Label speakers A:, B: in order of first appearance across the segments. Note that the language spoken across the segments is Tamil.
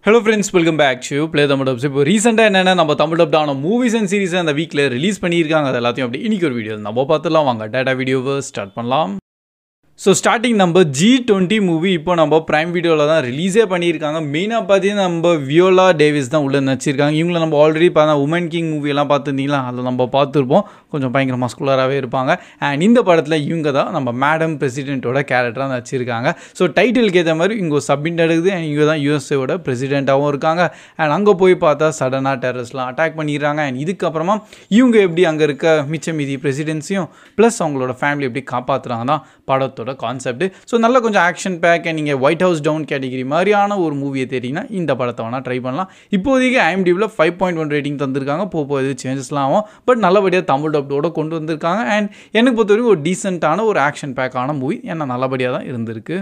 A: Hello friends, welcome back to Play Tamil Dubs. இப்போ ரீசெண்டாக என்னென்ன நம்ம தமிழ் டப்டான மூவிஸ் அண்ட் சீரிஸ் அந்த வீக்கில் ரிலீஸ் பண்ணியிருக்காங்க அது எல்லாத்தையும் அப்படி இன்னைக்கு ஒரு வீடியோ நம்ம பார்த்துலாம். வாங்க டேட்டா வீடியோவை ஸ்டார்ட் பண்ணலாம். ஸோ ஸ்டார்டிங் நம்ம G20 மூவி இப்போ நம்ம ப்ரைம் வீடியோவில் தான் ரிலீஸே பண்ணியிருக்காங்க. மெயினாக பார்த்தீங்கன்னா நம்ம வியோலா டேவிஸ் தான் உள்ளே நடிச்சிருக்காங்க. இவங்களை நம்ம ஆல்ரெடி பார்த்தா உமன் கிங் மூவியெல்லாம் பார்த்துருந்தீங்களா, அதில் நம்ம பார்த்துருப்போம். கொஞ்சம் பயங்கர மஸ்குலராகவே இருப்பாங்க. அண்ட் இந்த படத்தில் இவங்க தான் நம்ம மேடம் பிரசிடென்ட்டோட கேரக்டராக நடிச்சிருக்காங்க. ஸோ டைட்டிலுக்கு ஏற்ற மாதிரி இங்கே சப்மிட் எடுக்குது. அண்ட் இவங்க தான் யூஎஸ்ஏவோட பிரசிடென்ட்டாகவும் இருக்காங்க. அண்ட் அங்கே போய் பார்த்தா சடனாக டெரரிஸ்ட்லாம் அட்டாக் பண்ணிடுறாங்க. அண்ட் இதுக்கப்புறமா இவங்க எப்படி அங்கே இருக்க மிச்ச மீதி பிரசிடென்சியும் ப்ளஸ் அவங்களோட ஃபேமிலி எப்படி காப்பாற்றுறாங்க தான் படத்தோட கான்செப்ட். ஸோ நல்ல கொஞ்சம் ஆக்ஷன் பேக். நீங்கள் ஒயிட் ஹவுஸ் டவுன் கேட்டகிரி மாதிரியான ஒரு மூவியை தெரியுங்கன்னா இந்த படத்தை வேணால் ட்ரை பண்ணலாம். இப்போதைக்கு IMDbல 5.1 ரேட்டிங் தந்திருக்காங்க. போது சேஞ்சஸ்லாம் ஆகும். பட் நல்லபடியாக தமிழ் டப்டோட கொண்டு வந்திருக்காங்க. அண்ட் எனக்கு பொறுத்த வரைக்கும் ஒரு டீசெண்டான ஒரு ஆக்ஷன் பேக்கான மூவி ஏன்னா நல்லபடியாக தான் இருந்திருக்கு.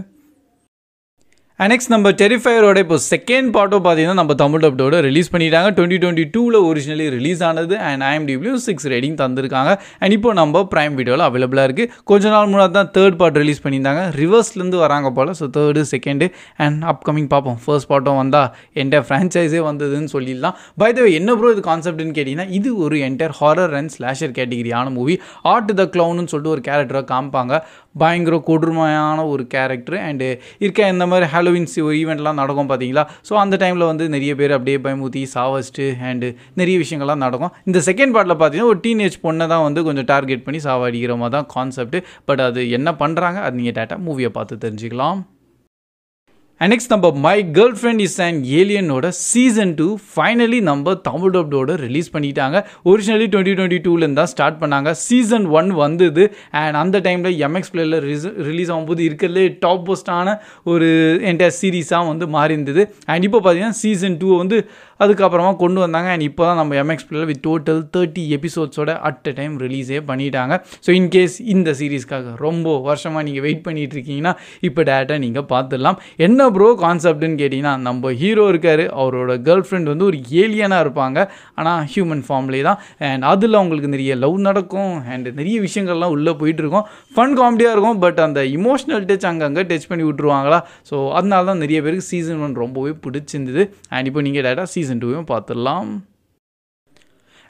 A: நெக்ஸ்ட் நம்ம டெரிஃபயரோட இப்போ செகண்ட் பார்ட்டும் பார்த்தீங்கன்னா நம்ம தமிழ் டப்டோட ரிலீஸ் பண்ணிட்டாங்க. 2022 ஒரிஜினலி ரிலீஸ் ஆனது. அண்ட் IMDbலையும் 6 ரேட்டிங் தந்திருக்காங்க. அண்ட் இப்போ நம்ம ப்ரைம் வீடியோவில் அவைலபிளாக இருக்குது. கொஞ்ச நாள் முன்னாடி தான் தேர்ட் பார்ட் ரிலீஸ் பண்ணியிருந்தாங்க. ரிவர்ஸ்லேருந்து வராங்க போல். So third second and upcoming பார்ப்போம். ஃபர்ஸ்ட் பார்ட்டும் வந்தால் என்டையர் ஃப்ரான்ச்சைஸே வந்ததுன்னு சொல்லிடலாம். பை த வே என்ன ப்ரோ இது கான்செப்ட்னு கேட்டிங்கன்னா, இது ஒரு என்டையர் ஹாரர் அண்ட் ஸ்லாஷர் கேட்டகிரியான மூவி. ஆர்ட் த க்ளவுன்னு சொல்லிட்டு ஒரு கேரக்டரை காமிப்பாங்க. பயங்கர கொடுமையான ஒரு கேரக்டர். அண்டு இருக்க இந்த மாதிரி ஹாலோவின்ஸ் ஒரு ஈவெண்ட்லாம் நடக்கும் பார்த்தீங்களா. ஸோ அந்த டைமில் வந்து நிறைய பேர் அப்படியே பயமுத்தி சாவஸ்ட்டு அண்டு நிறைய விஷயங்கள்லாம் நடக்கும். இந்த செகண்ட் பார்ட்டில் பார்த்தீங்கன்னா ஒரு டீனேஜ் பொண்ணை தான் வந்து கொஞ்சம் டார்கெட் பண்ணி சாவடிக்கிற மாதிரி தான் கான்செப்ட். பட் அது என்ன பண்ணுறாங்க அது நீங்கள் டேட்டா மூவியை பார்த்து தெரிஞ்சுக்கலாம். அண்ட் நெக்ஸ்ட் நம்ம my girlfriend is and ஏலியனோட சீசன் 2 ஃபைனலி நம்ம தமிழ் டப்டோட ரிலீஸ் பண்ணிட்டாங்க. ஒரிஜினலி 2022 தான் ஸ்டார்ட் பண்ணாங்க. சீசன் 1 வந்தது. அண்ட் அந்த டைமில் MX பிளேயில் ரிலீஸ் ஆகும்போது இருக்கிறதுலே டாப் போஸ்டான ஒரு என்டையர் சீரீஸாக வந்து மாறி இருந்தது. அண்ட் இப்போ பார்த்தீங்கன்னா சீசன் 2 வந்து அதுக்கப்புறமா கொண்டு வந்தாங்க. அண்ட் இப்போ தான் நம்ம MX பிளேயில் வித் டோட்டல் 30 எபிசோட்ஸோட அட் அ டைம் ரிலீஸே பண்ணிட்டாங்க. ஸோ இன்கேஸ் இந்த சீரீஸ்க்காக ரொம்ப வருஷமாக நீங்கள் வெயிட் பண்ணிட்டு இருக்கீங்கன்னா இப்போ டேட்டா நீங்கள் பார்த்துடலாம். என்ன ப்ரோ கான்செப்ட்னு கேட்டிங்கன்னா, நம்ம ஹீரோ இருக்கார், அவரோட கேர்ள் ஃப்ரெண்ட் வந்து ஒரு ஏலியனாக இருப்பாங்க. ஆனால் ஹியூமன் ஃபார்ம்லேயே தான். அண்ட் அதில் அவங்களுக்கு நிறைய லவ் நடக்கும். அண்ட் நிறைய விஷயங்கள்லாம் உள்ளே போயிட்டுருக்கும். ஃபன் காமெடியாக இருக்கும். பட் அந்த இமோஷனல் டச் அங்கங்கே டச் பண்ணி விட்ருவாங்களா. ஸோ அதனால தான் நிறைய பேருக்கு சீசன் 1 ரொம்பவே பிடிச்சிருந்தது. அண்ட் இப்போ நீங்கள் டேட்டா சீசன் 2 பார்த்துடலாம்.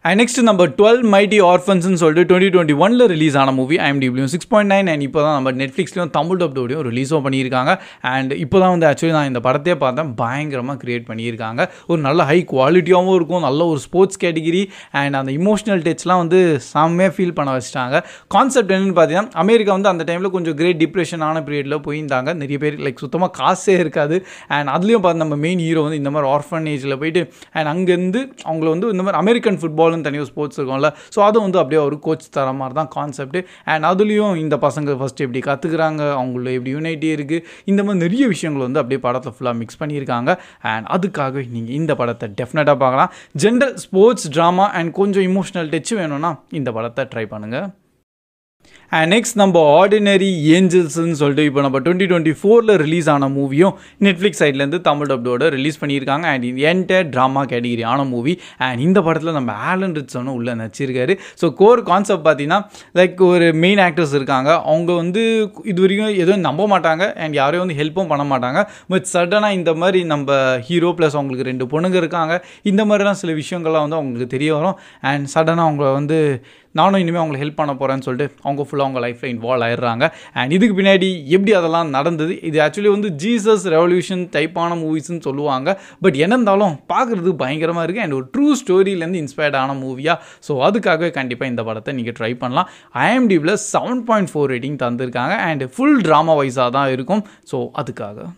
A: அண்ட் நெக்ஸ்ட் நம்ம 12 மைட்டி ஆர்ஃபன்ஸ்னு சொல்லிட்டு 2021 ரிலீஸ் ஆன மூவி. IMDbலையும் 6.9. அண்ட் இப்போ தான் நம்ம நெட்ஃப்ளிக்ஸ்லையும் தமிழ் டப்டோடையும் ரிலீஸும் பண்ணியிருக்காங்க. அண்ட் இப்போ தான் வந்து ஆக்சுவலி நான் இந்த படத்தையே பார்த்தேன். பயங்கரமாக க்ரியேட் பண்ணியிருக்காங்க. ஒரு நல்ல ஹை குவாலிட்டியாகவும் இருக்கும். நல்ல ஒரு ஸ்போர்ட்ஸ் கேட்டகிரி. அண்ட் அந்த இமோஷனல் டச்லாம் வந்து செம்மையாக ஃபீல் பண்ண வச்சுட்டாங்க. கான்செப்ட் என்னென்னு பார்த்தீங்கன்னா, அமெரிக்கா வந்து அந்த டைமில் கொஞ்சம் கிரேட் டிப்ரெஷனான பீரியடில் போயிருந்தாங்க. நிறைய பேர் லைக் சுத்தமாக காசே இருக்காது. அண்ட் அதுலேயும் பார்த்து நம்ம மெயின் ஹீரோ வந்து இந்த மாதிரி ஆர்ஃபனேஜில் போயிட்டு அண்ட் அங்கேருந்து அவங்கள வந்து இந்த மாதிரி அமெரிக்கன் ஃபுட்பால் தனியாக ஸ்போர்ட்ஸ் இருக்கும்ல. ஸோ அது வந்து அப்படியே ஒரு கோச் தர மாதிரி தான் கான்செப்ட். அண்ட் அதுலேயும் இந்த பசங்க ஃபஸ்ட்டு எப்படி கற்றுக்குறாங்க, அவங்கள எப்படி யூனைட்டி இருக்குது, இந்த மாதிரி நிறைய விஷயங்கள் வந்து அப்படியே படத்தை ஃபுல்லாக மிக்ஸ் பண்ணியிருக்காங்க. அண்ட் அதுக்காக நீங்கள் இந்த படத்தை டெஃபினட்டாக பார்க்கலாம். ஜென்ரல் ஸ்போர்ட்ஸ் ட்ராமா அண்ட் கொஞ்சம் இமோஷனல் டச் வேணும்னா இந்த படத்தை ட்ரை பண்ணுங்கள். அண்ட் நெக்ஸ்ட் நம்ம ஆர்டினரி ஏஞ்சல்ஸ்ன்னு சொல்லிட்டு இப்போ நம்ம 2024 ரிலீஸ் ஆன மூவியும் நெட்ஃப்ளிக்ஸ் சைட்லேருந்து தமிழ் டப்டோட ரிலீஸ் பண்ணியிருக்காங்க. அண்ட் என்டையர் ட்ராமா கேட்டகிரி ஆன மூவி. அண்ட் இந்த படத்தில் நம்ம ஆலன் ரிச்சனும் உள்ளே நடிச்சிருக்காரு. ஸோ கோர் கான்செப்ட் பார்த்தீங்கன்னா, லைக் ஒரு மெயின் ஆக்டர்ஸ் இருக்காங்க. அவங்க வந்து இது வரைக்கும் எதுவும் நம்ப மாட்டாங்க அண்ட் யாரையும் வந்து ஹெல்ப்பும் பண்ண மாட்டாங்க. பட் சடனாக இந்த மாதிரி நம்ம ஹீரோ ப்ளஸ் அவங்களுக்கு 2 பொண்ணுங்க இருக்காங்க. இந்த மாதிரிலாம் சில விஷயங்கள்லாம் வந்து அவங்களுக்கு தெரிய வரும். அண்ட் சடனாக அவங்கள வந்து நானும் இனிமேல் அவங்களை ஹெல்ப் பண்ண போகிறேன்னு சொல்லிட்டு அவங்க ஃபுல்லாக அவங்க லைஃப்பில் இன்வால்வ் ஆயிடுறாங்க. அண்ட் இதுக்கு பின்னாடி எப்படி அதெல்லாம் நடந்தது, இது ஆக்சுவலி வந்து ஜீசஸ் ரெவல்யூஷன் டைப்பான மூவிஸ்ன்னு சொல்லுவாங்க. பட் என்ன இருந்தாலும் பார்க்குறது பயங்கரமாக இருக்குது. அண்ட் ஒரு ட்ரூ ஸ்டோரியிலேருந்து இன்ஸ்பயர்ட் ஆன மூவியாக. ஸோ அதுக்காகவே கண்டிப்பாக இந்த படத்தை நீங்கள் ட்ரை பண்ணலாம். IMDbல 7.4 ரேட்டிங் தந்திருக்காங்க. அண்ட் ஃபுல் ட்ராமா வைஸாக தான் இருக்கும். ஸோ அதுக்காக.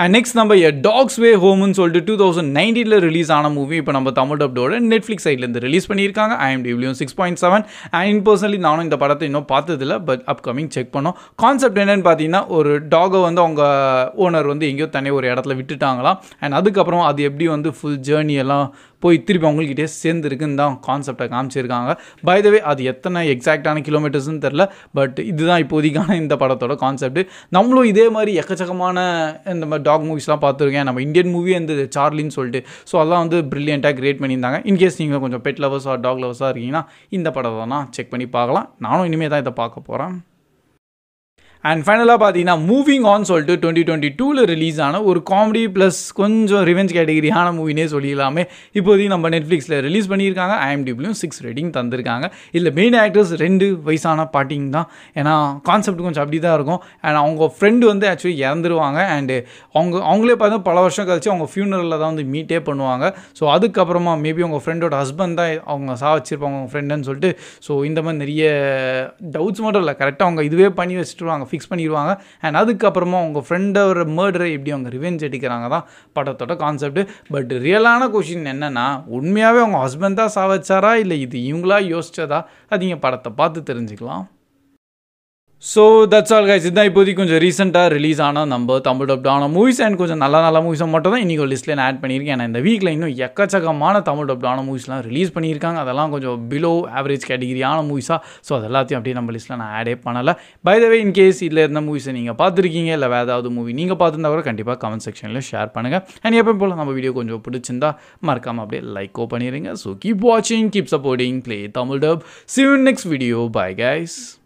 A: அண்ட் நெக்ஸ்ட் நம்ம டாக்ஸ் வே ஹோம்னு சொல்லிட்டு 2019 ரிலீஸ் ஆன மூவி இப்போ நம்ம தமிழ் டப்டோட நெட்ஃப்ளிக்ஸ் சைட்லேருந்து ரிலீஸ் பண்ணியிருக்காங்க. IMDbலையும் 6.7. அண்ட் பர்சனலி நானும் இந்த படத்தை இன்னும் பார்த்ததில்ல. பட் அப்கமிங் செக் பண்ணோம். கான்செப்ட் என்னென்னு பார்த்தீங்கன்னா, ஒரு டாகை வந்து அவங்க ஓனர் வந்து எங்கேயோ தனியாக ஒரு இடத்துல விட்டுட்டாங்களாம். அண்ட் அதுக்கப்புறம் அது எப்படி வந்து ஃபுல் ஜேர்னி எல்லாம் போய் திருப்பி அவங்கள்கிட்டே சேர்ந்துருக்குன்னு தான் கான்செப்டை காமிச்சிருக்காங்க. பை த வே அது எத்தனை எக்ஸாக்டான கிலோமீட்டர்ஸ்னு தெரில. பட் இதுதான் இப்போதைக்கான இந்த படத்தோட கான்செப்ட். நம்மளும் இதே மாதிரி எக்கச்சக்கமான இந்த மாதிரி டாக் மூவிஸ்லாம் பார்த்துருக்கேன். நம்ம இந்தியன் மூவி இந்த சார்லின்னு சொல்லிட்டு. ஸோ அதெல்லாம் வந்து ப்ரில்லியண்ட்டாக கிரியேட் பண்ணியிருந்தாங்க. இன்கேஸ் நீங்கள் கொஞ்சம் பெட் லவர்ஸாக டாக் லவர்ஸாக இருக்கீங்கன்னா இந்த படத்தை தான் செக் பண்ணி பார்க்கலாம். நானும் இனிமேல் தான் இதை பார்க்க போகிறேன். அண்ட் ஃபைனலாக பார்த்தீங்கன்னா மூவிங் ஆன் சொல்லிட்டு 2022 ரிலீஸ் ஆன ஒரு காமெடி ப்ளஸ் கொஞ்சம் ரிவெஞ்ச் கேட்டகிரியான மூவினே சொல்லிடலாமே. இப்போதைக்கு நம்ம நெட்ஃப்ளிக்ஸில் ரிலீஸ் பண்ணியிருக்காங்க. IMDbலையும் 6 ரேட்டிங் தந்திருக்காங்க. இதில் மெயின் ஆக்டர்ஸ் 2 வயசான பாட்டிங் தான். ஏன்னா கான்செப்ட் கொஞ்சம் அப்படி தான் இருக்கும். அண்ட் அவங்க ஃப்ரெண்டு வந்து ஆக்சுவலி இறந்துருவாங்க. அண்டு அவங்களே பார்த்தா பல வருஷம் கழிச்சு அவங்க ஃபியூனரலில் தான் வந்து மீட்டே பண்ணுவாங்க. ஸோ அதுக்கப்புறமா மேபி அவங்க ஃப்ரெண்டோட ஹஸ்பண்ட் தான் அவங்க சாவச்சிருப்பாங்க அவங்க ஃப்ரெண்டுன்னு சொல்லிட்டு. ஸோ இந்த மாதிரி நிறைய டவுட்ஸ் மட்டும் இல்லை, கரெக்டாக அவங்க இதுவே பண்ணி வச்சுட்டுருவாங்க, ஃபிக்ஸ் பண்ணிடுவாங்க. அண்ட் அதுக்கப்புறமா உங்கள் ஃப்ரெண்டோட மர்டரை எப்படி அவங்க ரிவெஞ்ச் எடுக்கிறாங்க தான் படத்தோட கான்செப்ட். பட் ரியலான கொஷின் என்னென்னா, உண்மையாகவே அவங்க ஹஸ்பண்ட் தான் சாவச்சாரா இல்லை இது இவங்களா யோசிச்சதா? அது நீங்கள் படத்தை பார்த்து தெரிஞ்சுக்கலாம். So that's all guys. இதுதான் இப்போதைக்கு கொஞ்சம் ரீசெண்டாக ரிலீஸ் ஆனால் நம்ம தமிழ் டப்டான மூவிஸ் அண்ட் கொஞ்சம் நல்ல மூவிஸை மட்டும் தான் இன்றைக்கி ஒரு லிஸ்ட்டில் நான் ஆட் பண்ணியிருக்கேன். ஏன்னா இந்த வீக்கில் இன்னும் எக்கச்சக்கமான தமிழ் டப்டான மூவிஸ்லாம் ரிலீஸ் பண்ணியிருக்காங்க. அதெல்லாம் கொஞ்சம் பிலோ ஆவரேஜ் கேட்டகிரியான மூவிஸாக. ஸோ அது எல்லாத்தையும் அப்படியே நம்ம லிஸ்ட்டில் நான் ஆடே பண்ணலை. பை த வே இன்கேஸ் இதில் இருந்த மூவிஸை நீங்கள் பார்த்துருக்கீங்க இல்லை வேறு ஏதாவது மூவி நீங்கள் பார்த்துருந்தா கூட கண்டிப்பாக கமெண்ட் செக்ஷனில் ஷேர் பண்ணுங்கள். அண்ட் எப்போ போல் நம்ம வீடியோ கொஞ்சம் பிடிச்சிருந்தா மறக்காமல் அப்படியே லைக்கோ பண்ணிடுங்க. ஸோ கீப் வாட்சிங், keep supporting play Tamil dub. See you in next video. Bye guys.